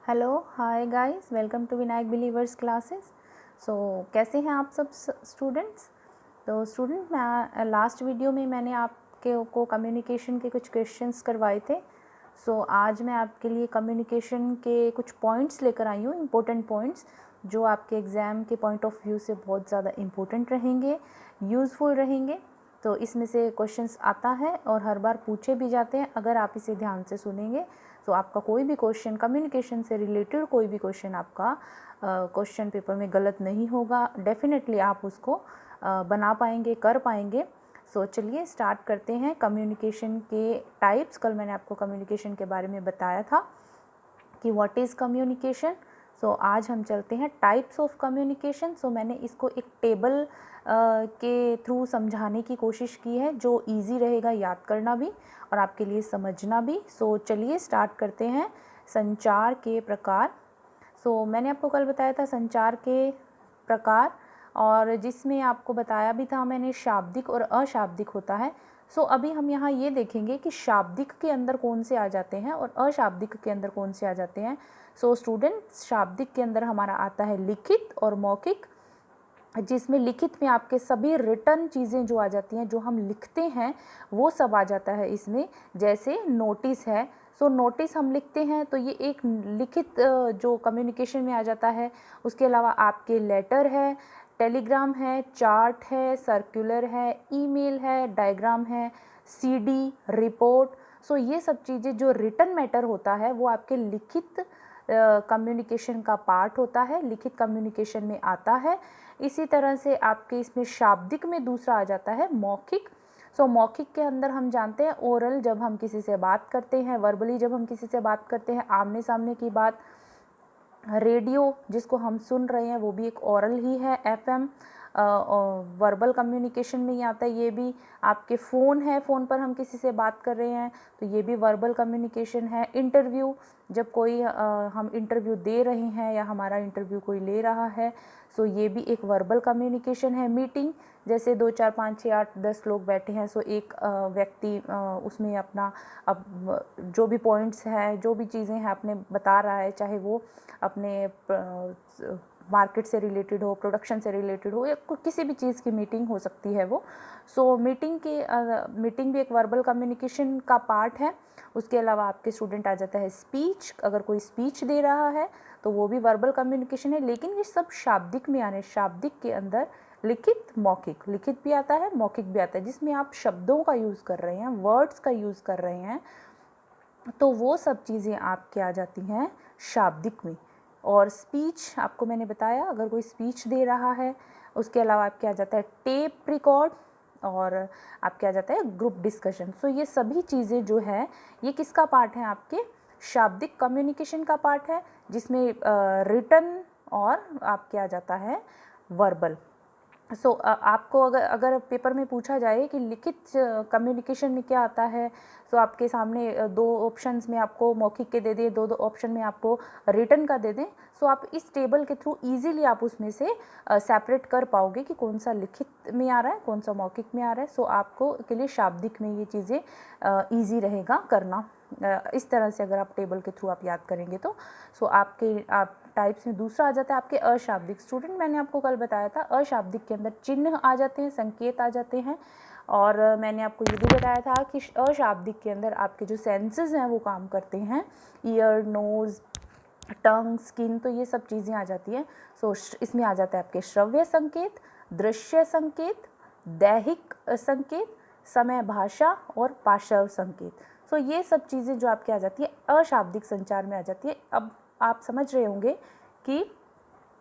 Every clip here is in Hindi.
Hello hi guys, welcome to Vinayak believers classes. So कैसे हैं आप सब स्टूडेंट्स। तो स्टूडेंट, मैं लास्ट वीडियो में मैंने आपके को कम्युनिकेशन के कुछ क्वेश्चंस करवाए थे। सो आज मैं आपके लिए कम्युनिकेशन के कुछ पॉइंट्स लेकर आई हूँ, इम्पोर्टेंट पॉइंट्स जो आपके एग्ज़ाम के पॉइंट ऑफ व्यू से बहुत ज़्यादा इम्पोर्टेंट रहेंगे, यूज़फुल रहेंगे। तो इसमें से क्वेश्चंस आता है और हर बार पूछे भी जाते हैं। अगर आप इसे ध्यान से सुनेंगे तो आपका कोई भी क्वेश्चन कम्युनिकेशन से रिलेटेड कोई भी क्वेश्चन आपका क्वेश्चन पेपर में गलत नहीं होगा। डेफिनेटली आप उसको बना पाएंगे, कर पाएंगे। सो चलिए स्टार्ट करते हैं कम्युनिकेशन के टाइप्स। कल मैंने आपको कम्युनिकेशन के बारे में बताया था कि व्हाट इज़ कम्युनिकेशन। सो आज हम चलते हैं टाइप्स ऑफ कम्युनिकेशन। सो मैंने इसको एक टेबल के थ्रू समझाने की कोशिश की है जो इजी रहेगा याद करना भी और आपके लिए समझना भी। सो चलिए स्टार्ट करते हैं। संचार के प्रकार। सो मैंने आपको कल बताया था संचार के प्रकार, और जिसमें आपको बताया भी था मैंने शाब्दिक और अशाब्दिक होता है। सो अभी हम यहाँ ये देखेंगे कि शाब्दिक के अंदर कौन से आ जाते हैं और अशाब्दिक के अंदर कौन से आ जाते हैं। सो स्टूडेंट, शाब्दिक के अंदर हमारा आता है लिखित और मौखिक, जिसमें लिखित में आपके सभी रिटर्न चीज़ें जो आ जाती हैं, जो हम लिखते हैं वो सब आ जाता है इसमें। जैसे नोटिस है, सो नोटिस हम लिखते हैं तो ये एक लिखित जो कम्युनिकेशन में आ जाता है। उसके अलावा आपके लेटर है, टेलीग्राम है, चार्ट है, सर्कुलर है, ईमेल है, डायग्राम है, सीडी, रिपोर्ट। सो ये सब चीज़ें जो रिटन मैटर होता है वो आपके लिखित कम्युनिकेशन का पार्ट होता है, लिखित कम्युनिकेशन में आता है। इसी तरह से आपके इसमें शाब्दिक में दूसरा आ जाता है मौखिक। सो मौखिक के अंदर हम जानते हैं ओरल, जब हम किसी से बात करते हैं, वर्बली जब हम किसी से बात करते हैं, आमने सामने की बात। रेडियो जिसको हम सुन रहे हैं वो भी एक ओरल ही है, एफएम वर्बल कम्युनिकेशन में ही आता है। ये भी आपके फ़ोन है, फ़ोन पर हम किसी से बात कर रहे हैं तो ये भी वर्बल कम्युनिकेशन है। इंटरव्यू, जब कोई हम इंटरव्यू दे रहे हैं या हमारा इंटरव्यू कोई ले रहा है, सो ये भी एक वर्बल कम्युनिकेशन है। मीटिंग, जैसे 2 4 5 6 8 10 लोग बैठे हैं, सो एक व्यक्ति उसमें अपना अब जो भी पॉइंट्स हैं, जो भी चीज़ें हैं अपने बता रहा है, चाहे वो अपने मार्केट से रिलेटेड हो, प्रोडक्शन से रिलेटेड हो, या किसी भी चीज़ की मीटिंग हो सकती है वो। सो मीटिंग भी एक वर्बल कम्युनिकेशन का पार्ट है। उसके अलावा आपके स्टूडेंट आ जाता है स्पीच, अगर कोई स्पीच दे रहा है तो वो भी वर्बल कम्युनिकेशन है। लेकिन ये सब शाब्दिक में आ रहे हैं। शाब्दिक के अंदर लिखित, मौखिक, लिखित भी आता है, मौखिक भी आता है, जिसमें आप शब्दों का यूज़ कर रहे हैं, वर्ड्स का यूज़ कर रहे हैं, तो वो सब चीज़ें आपके आ जाती हैं शाब्दिक में। और स्पीच आपको मैंने बताया, अगर कोई स्पीच दे रहा है। उसके अलावा आपके आ जाता है टेप रिकॉर्ड, और आपके आ जाता है ग्रुप डिस्कशन। सो ये सभी चीज़ें जो है ये किसका पार्ट है, आपके शाब्दिक कम्युनिकेशन का पार्ट है, जिसमें रिटन और आपके आ जाता है वर्बल। सो आपको अगर पेपर में पूछा जाए कि लिखित कम्युनिकेशन में क्या आता है, तो आपके सामने दो ऑप्शंस में आपको मौखिक के दे दें, दो ऑप्शन में आपको रिटन का दे दें, सो आप इस टेबल के थ्रू इजीली आप उसमें से सेपरेट कर पाओगे कि कौन सा लिखित में आ रहा है, कौन सा मौखिक में आ रहा है। सो आपको के लिए शाब्दिक में ये चीज़ें ईजी रहेगा करना। इस तरह से अगर आप टेबल के थ्रू आप याद करेंगे तो सो आप टाइप्स में दूसरा आ जाता है आपके अशाब्दिक। स्टूडेंट, मैंने आपको कल बताया था अशाब्दिक के अंदर चिन्ह आ जाते हैं, संकेत आ जाते हैं। और मैंने आपको ये भी बताया था कि अशाब्दिक के अंदर आपके जो सेंसेस हैं वो काम करते हैं, ईयर, नोज़, टंग, स्किन, तो ये सब चीज़ें आ जाती हैं। सो इसमें आ जाता है आपके श्रव्य संकेत, दृश्य संकेत, दैहिक संकेत, समय भाषा और पार्श्व संकेत। सो ये सब चीज़ें जो आपके आ जाती है अशाब्दिक संचार में आ जाती है। अब आप समझ रहे होंगे कि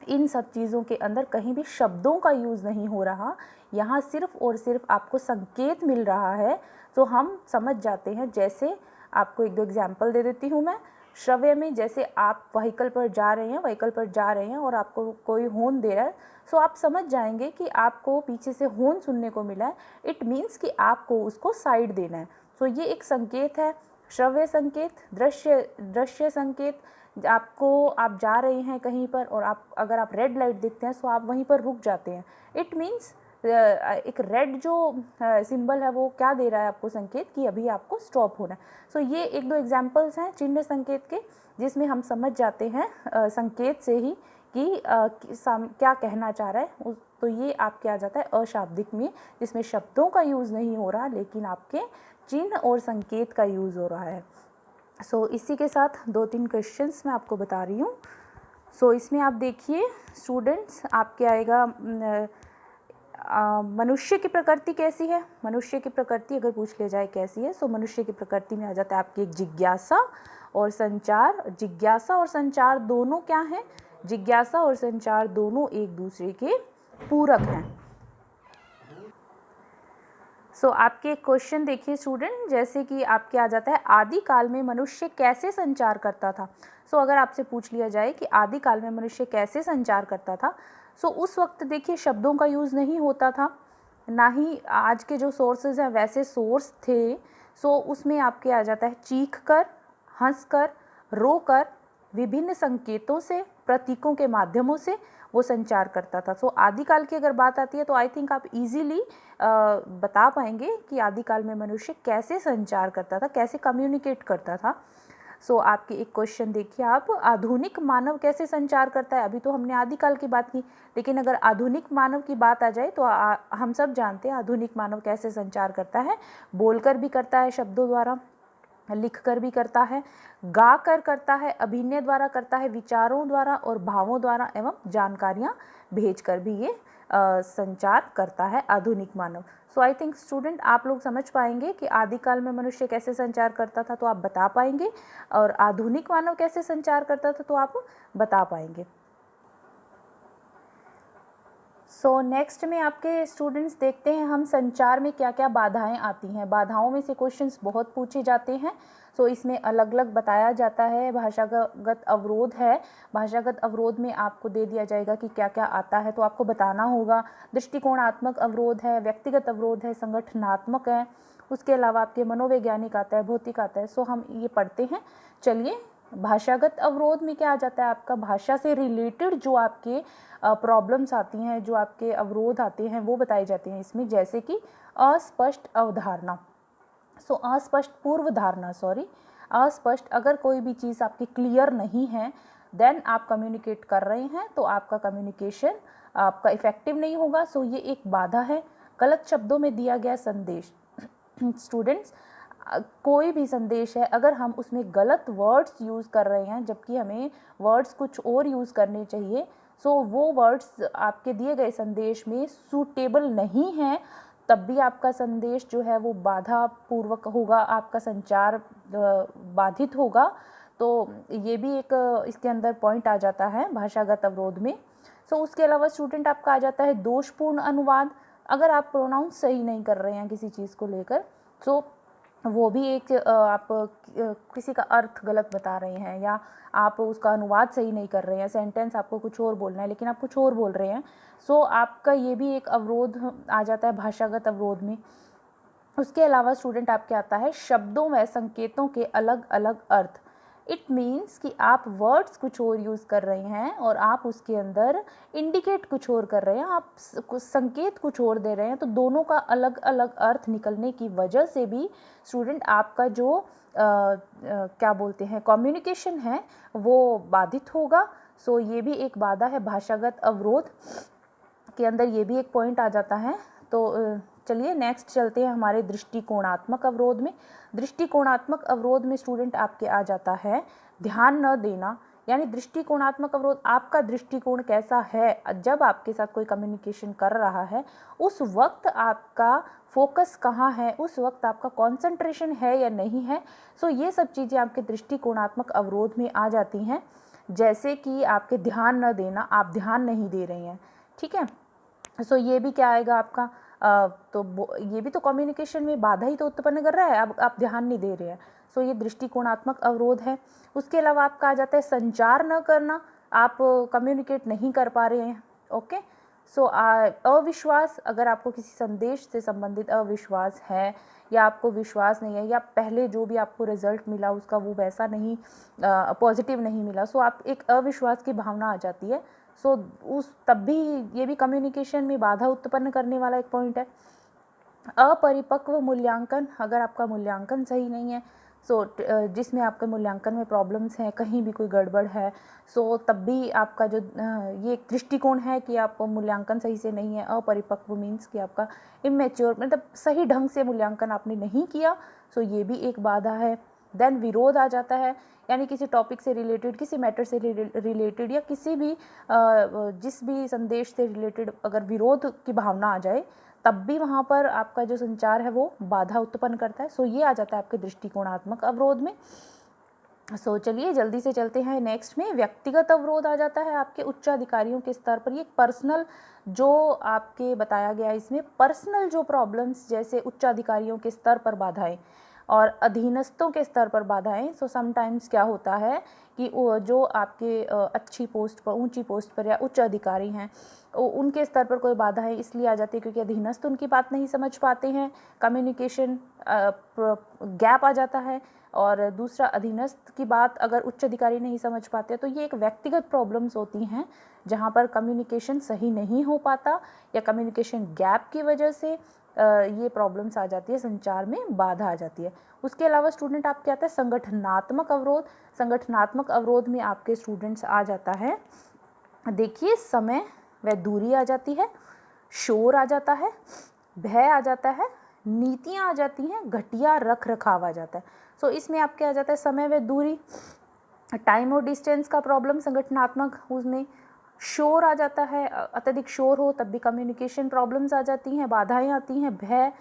इन सब चीज़ों के अंदर कहीं भी शब्दों का यूज़ नहीं हो रहा, यहाँ सिर्फ और सिर्फ आपको संकेत मिल रहा है। तो हम समझ जाते हैं। जैसे आपको एक दो एग्जाम्पल दे देती हूँ मैं। श्रव्य में, जैसे आप व्हीकल पर जा रहे हैं और आपको कोई हॉर्न दे रहा है, सो आप समझ जाएंगे कि आपको पीछे से हॉर्न सुनने को मिला है, इट मीन्स कि आपको उसको साइड देना है। सो ये एक संकेत है, श्रव्य संकेत। दृश्य संकेत, आप जा रहे हैं कहीं पर और अगर आप रेड लाइट देखते हैं तो आप वहीं पर रुक जाते हैं, इट मीन्स एक रेड जो सिंबल है वो क्या दे रहा है आपको संकेत कि अभी आपको स्टॉप होना है। सो ये एक दो एग्जाम्पल्स हैं चिन्ह संकेत के जिसमें हम समझ जाते हैं संकेत से ही कि क्या कहना चाह रहा है। तो ये आपके आ जाता है अशाब्दिक में, जिसमें शब्दों का यूज़ नहीं हो रहा लेकिन आपके चिन्ह और संकेत का यूज़ हो रहा है। सो इसी के साथ 2-3 क्वेश्चंस मैं आपको बता रही हूँ। सो इसमें आप देखिए स्टूडेंट्स, आपके आएगा मनुष्य की प्रकृति कैसी है। मनुष्य की प्रकृति अगर पूछ लिया जाए कैसी है, सो मनुष्य की प्रकृति में आ जाता है आपकी एक जिज्ञासा और संचार। जिज्ञासा और संचार दोनों क्या हैं? जिज्ञासा और संचार दोनों एक दूसरे के पूरक हैं। सो आपके क्वेश्चन देखिए स्टूडेंट, जैसे कि आपके आ जाता है आदि काल में मनुष्य कैसे संचार करता था। सो अगर आपसे पूछ लिया जाए कि आदि काल में मनुष्य कैसे संचार करता था, सो उस वक्त देखिए शब्दों का यूज़ नहीं होता था, ना ही आज के जो सोर्सेज हैं वैसे सोर्स थे। सो उसमें आपके आ जाता है चीख कर, हंस कर, रो कर, विभिन्न संकेतों से, प्रतीकों के माध्यमों से वो संचार करता था। सो आदिकाल की अगर बात आती है तो आई थिंक आप इजीली बता पाएंगे कि आदिकाल में मनुष्य कैसे संचार करता था, कैसे कम्युनिकेट करता था। सो आपके एक क्वेश्चन देखिए आप, आधुनिक मानव कैसे संचार करता है। अभी तो हमने आदिकाल की बात की, लेकिन अगर आधुनिक मानव की बात आ जाए तो हम सब जानते हैं आधुनिक मानव कैसे संचार करता है। बोलकर भी करता है, शब्दों द्वारा, लिख कर भी करता है, गा कर करता है, अभिनय द्वारा करता है, विचारों द्वारा और भावों द्वारा एवं जानकारियाँ भेज कर भी ये संचार करता है आधुनिक मानव। सो आई थिंक स्टूडेंट आप लोग समझ पाएंगे कि आदिकाल में मनुष्य कैसे संचार करता था तो आप बता पाएंगे, और आधुनिक मानव कैसे संचार करता था तो आप बता पाएंगे। सो नेक्स्ट में आपके स्टूडेंट्स देखते हैं हम संचार में क्या क्या बाधाएं आती हैं। बाधाओं में से क्वेश्चंस बहुत पूछे जाते हैं। सो इसमें अलग अलग बताया जाता है। भाषागत अवरोध है, भाषागत अवरोध में आपको दे दिया जाएगा कि क्या क्या आता है तो आपको बताना होगा। दृष्टिकोणात्मक अवरोध है, व्यक्तिगत अवरोध है, संगठनात्मक है, उसके अलावा आपके मनोवैज्ञानिक आता है, भौतिक आता है। सो हम ये पढ़ते हैं। चलिए, भाषागत अवरोध में क्या आ जाता है आपका, भाषा से रिलेटेड जो आपके प्रॉब्लम्स आती हैं, जो आपके अवरोध आते हैं वो बताए जाते हैं इसमें, जैसे कि अस्पष्ट अवधारणा। सो अस्पष्ट पूर्व धारणा, अस्पष्ट, अगर कोई भी चीज़ आपकी क्लियर नहीं है देन आप कम्युनिकेट कर रहे हैं तो आपका कम्युनिकेशन आपका इफ़ेक्टिव नहीं होगा। सो ये एक बाधा है। गलत शब्दों में दिया गया संदेश। स्टूडेंट्स, कोई भी संदेश है अगर हम उसमें गलत वर्ड्स यूज़ कर रहे हैं जबकि हमें वर्ड्स कुछ और यूज़ करने चाहिए, सो वो वर्ड्स आपके दिए गए संदेश में सूटेबल नहीं हैं, तब भी आपका संदेश जो है वो बाधा पूर्वक होगा, आपका संचार बाधित होगा। तो ये भी एक इसके अंदर पॉइंट आ जाता है भाषागत अवरोध में। सो उसके अलावा स्टूडेंट आपका आ जाता है दोषपूर्ण अनुवाद। अगर आप प्रोनाउंस सही नहीं कर रहे हैं किसी चीज़ को लेकर, सो वो भी एक आप किसी का अर्थ गलत बता रहे हैं या आप उसका अनुवाद सही नहीं कर रहे हैं, सेंटेंस आपको कुछ और बोलना है लेकिन आप कुछ और बोल रहे हैं। सो आपका ये भी एक अवरोध आ जाता है भाषागत अवरोध में। उसके अलावा स्टूडेंट आपके आता है शब्दों व संकेतों के अलग अलग अर्थ। इट मीन्स कि आप वर्ड्स कुछ और यूज़ कर रहे हैं और आप उसके अंदर इंडिकेट कुछ और कर रहे हैं, आप संकेत कुछ और दे रहे हैं, तो दोनों का अलग अलग अर्थ निकलने की वजह से भी स्टूडेंट आपका जो क्या बोलते हैं कम्युनिकेशन है वो बाधित होगा। सो ये भी एक बाधा है भाषागत अवरोध के अंदर, ये भी एक पॉइंट आ जाता है। तो चलिए नेक्स्ट चलते हैं हमारे दृष्टिकोणात्मक अवरोध में। दृष्टिकोणात्मक अवरोध में स्टूडेंट आपके आ जाता है ध्यान न देना। यानी दृष्टिकोणात्मक अवरोध, आपका दृष्टिकोण कैसा है जब आपके साथ कोई कम्युनिकेशन कर रहा है, उस वक्त आपका फोकस कहाँ है, उस वक्त आपका कंसंट्रेशन है या नहीं है। सो ये सब चीज़ें आपके दृष्टिकोणात्मक अवरोध में आ जाती हैं। जैसे कि आपके ध्यान न देना, आप ध्यान नहीं दे रहे हैं, ठीक है। सो ये भी क्या आएगा आपका, तो ये भी तो कम्युनिकेशन में बाधा ही तो उत्पन्न कर रहा है, अब आप ध्यान नहीं दे रहे हैं। सो ये दृष्टिकोणात्मक अवरोध है। उसके अलावा आपका आ जाता है संचार न करना, आप कम्युनिकेट नहीं कर पा रहे हैं, ओके। सो अविश्वास, अगर आपको किसी संदेश से संबंधित अविश्वास है या आपको विश्वास नहीं है या पहले जो भी आपको रिजल्ट मिला उसका वो वैसा नहीं पॉजिटिव नहीं मिला, सो आप एक अविश्वास की भावना आ जाती है। सो उस तब भी ये भी कम्युनिकेशन में बाधा उत्पन्न करने वाला एक पॉइंट है। अपरिपक्व मूल्यांकन, अगर आपका मूल्यांकन सही नहीं है, सो जिसमें आपके मूल्यांकन में प्रॉब्लम्स हैं, कहीं भी कोई गड़बड़ है, सो तब भी आपका जो ये एक दृष्टिकोण है कि आप मूल्यांकन सही से नहीं है। अपरिपक्व मीन्स कि आपका इमेच्योर, मतलब सही ढंग से मूल्यांकन आपने नहीं किया, सो ये भी एक बाधा है। देन विरोध आ जाता है, यानी किसी टॉपिक से रिलेटेड, किसी मैटर से रिलेटेड या किसी भी जिस भी संदेश से रिलेटेड अगर विरोध की भावना आ जाए, तब भी वहाँ पर आपका जो संचार है वो बाधा उत्पन्न करता है। सो ये आ जाता है आपके दृष्टिकोणात्मक अवरोध में। सो चलिए जल्दी से चलते हैं नेक्स्ट में। व्यक्तिगत अवरोध आ जाता है आपके उच्च अधिकारियों के स्तर पर। ये पर्सनल जो आपके बताया गया है, इसमें पर्सनल जो प्रॉब्लम्स, जैसे उच्च अधिकारियों के स्तर पर बाधाएं और अधीनस्थों के स्तर पर बाधाएं। सो समटाइम्स क्या होता है कि जो आपके अच्छी पोस्ट पर, ऊंची पोस्ट पर या उच्च अधिकारी हैं, उनके स्तर पर कोई बाधाएं इसलिए आ जाती है क्योंकि अधीनस्थ उनकी बात नहीं समझ पाते हैं, कम्युनिकेशन गैप आ जाता है। और दूसरा, अधीनस्थ की बात अगर उच्च अधिकारी नहीं समझ पाते, तो ये एक व्यक्तिगत प्रॉब्लम्स होती हैं जहाँ पर कम्युनिकेशन सही नहीं हो पाता या कम्युनिकेशन गैप की वजह से ये प्रॉब्लम्स आ जाती है, संचार में बाधा आ जाती है। उसके अलावा स्टूडेंट आपके आता है संगठनात्मक अवरोध। संगठनात्मक अवरोध में आपके स्टूडेंट्स आ जाता है, देखिए, समय व दूरी आ जाती है, शोर आ जाता है, भय आ जाता है, नीतियाँ आ जाती हैं, घटिया रख रखाव आ जाता है। सो इसमें आपके आ जाता है समय व दूरी, टाइम और डिस्टेंस का प्रॉब्लम संगठनात्मक, उसमें शोर आ जाता है, अत्यधिक शोर हो तब भी कम्युनिकेशन प्रॉब्लम्स आ जाती हैं, बाधाएं आती हैं, भय,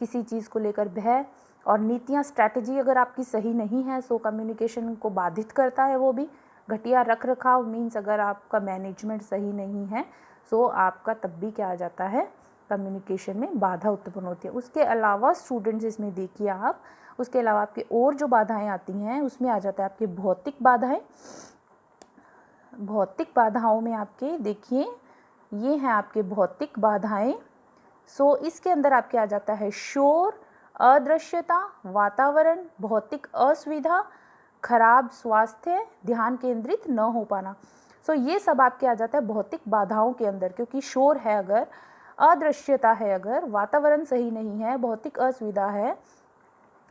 किसी चीज़ को लेकर भय, और नीतियाँ, स्ट्रैटेजी अगर आपकी सही नहीं है सो कम्युनिकेशन को बाधित करता है वो भी। घटिया रख रखाव मीन्स अगर आपका मैनेजमेंट सही नहीं है सो आपका तब भी क्या आ जाता है, कम्युनिकेशन में बाधा उत्पन्न होती है। उसके अलावा स्टूडेंट्स इसमें देखिए आप, उसके अलावा आपके और जो बाधाएं आती हैं उसमें आ जाता है आपके भौतिक बाधाएं। भौतिक बाधाओं में आपके देखिए ये हैं आपके भौतिक बाधाएं। सो इसके अंदर आपके आ जाता है शोर, अदृश्यता, वातावरण, भौतिक असुविधा, खराब स्वास्थ्य, ध्यान केंद्रित न हो पाना। सो ये सब आपके आ जाता है भौतिक बाधाओं के अंदर, क्योंकि शोर है अगर, अदृश्यता है अगर, वातावरण सही नहीं है, भौतिक असुविधा है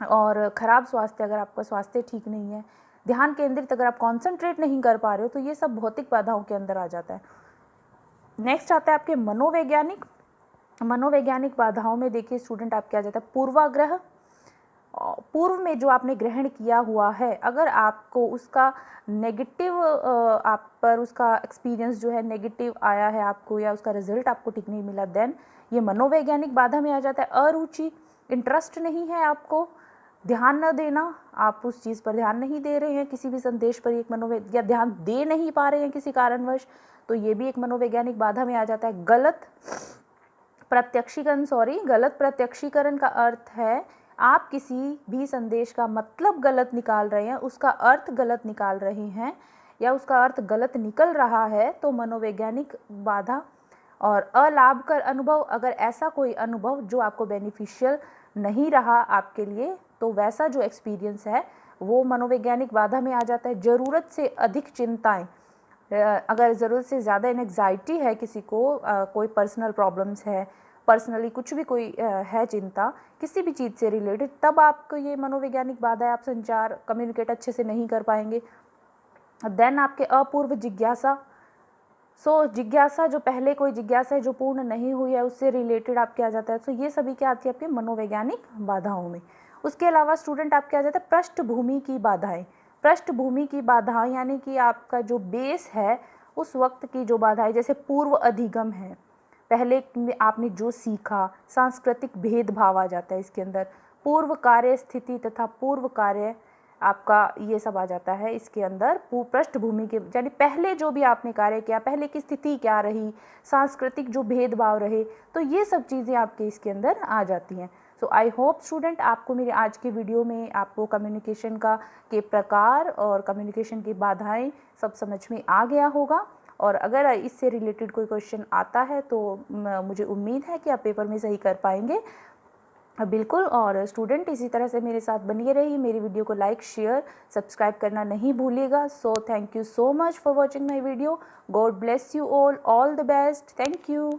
और ख़राब स्वास्थ्य, अगर आपका स्वास्थ्य ठीक नहीं है, ध्यान केंद्रित अगर आप कॉन्सेंट्रेट नहीं कर पा रहे हो, तो ये सब भौतिक बाधाओं के अंदर आ जाता है। नेक्स्ट आता है आपके मनोवैज्ञानिक। मनोवैज्ञानिक बाधाओं में देखिए स्टूडेंट आपके आ जाता है पूर्वाग्रह। पूर्व में जो आपने ग्रहण किया हुआ है, अगर आपको उसका नेगेटिव आप पर उसका एक्सपीरियंस जो है नेगेटिव आया है आपको, या उसका रिजल्ट आपको ठीक नहीं मिला, देन ये मनोवैज्ञानिक बाधा में आ जाता है। अरुचि, इंटरेस्ट नहीं है आपको, ध्यान न देना, आप उस चीज़ पर ध्यान नहीं दे रहे हैं, किसी भी संदेश पर एक या ध्यान दे नहीं पा रहे हैं किसी कारणवश, तो ये भी एक मनोवैज्ञानिक बाधा में आ जाता है। गलत प्रत्यक्षीकरण, गलत प्रत्यक्षीकरण का अर्थ है आप किसी भी संदेश का मतलब गलत निकाल रहे हैं, उसका अर्थ गलत निकाल रहे हैं या उसका अर्थ गलत निकल रहा है, तो मनोवैज्ञानिक बाधा। और अलाभकर अनुभव, अगर ऐसा कोई अनुभव जो आपको बेनिफिशियल नहीं रहा आपके लिए, तो वैसा जो एक्सपीरियंस है वो मनोवैज्ञानिक बाधा में आ जाता है। ज़रूरत से अधिक चिंताएं, अगर ज़रूरत से ज़्यादा एंग्जाइटी है किसी को, कोई पर्सनल प्रॉब्लम्स है, पर्सनली कुछ भी कोई है चिंता किसी भी चीज़ से रिलेटेड, तब आपको ये मनोवैज्ञानिक बाधा है, आप संचार कम्युनिकेट अच्छे से नहीं कर पाएंगे। देन आपके अपूर्व जिज्ञासा। सो जिज्ञासा, जो पहले कोई जिज्ञासा है जो पूर्ण नहीं हुई है, उससे रिलेटेड आपके आ जाता है। सो ये सभी क्या आती है आपके मनोवैज्ञानिक बाधाओं में। उसके अलावा स्टूडेंट आपके आ जाता है पृष्ठभूमि की बाधाएं। पृष्ठभूमि की बाधाएं यानी कि आपका जो बेस है उस वक्त की जो बाधाएं, जैसे पूर्व अधिगम है, पहले आपने जो सीखा, सांस्कृतिक भेदभाव आ जाता है इसके अंदर, पूर्व कार्य स्थिति तथा पूर्व कार्य आपका ये सब आ जाता है इसके अंदर। पृष्ठभूमि के यानी पहले जो भी आपने कार्य किया, पहले की स्थिति क्या रही, सांस्कृतिक जो भेदभाव रहे, तो ये सब चीज़ें आपके इसके अंदर आ जाती हैं। सो आई होप स्टूडेंट आपको मेरे आज के वीडियो में आपको कम्युनिकेशन का के प्रकार और कम्युनिकेशन की बाधाएं सब समझ में आ गया होगा। और अगर इससे रिलेटेड कोई क्वेश्चन आता है तो मुझे उम्मीद है कि आप पेपर में सही कर पाएंगे। बिल्कुल। और स्टूडेंट इसी तरह से मेरे साथ बनिए रहिए, मेरी वीडियो को लाइक शेयर सब्सक्राइब करना नहीं भूलिएगा। So thank you so much for watching my video. God bless you all the best. Thank you.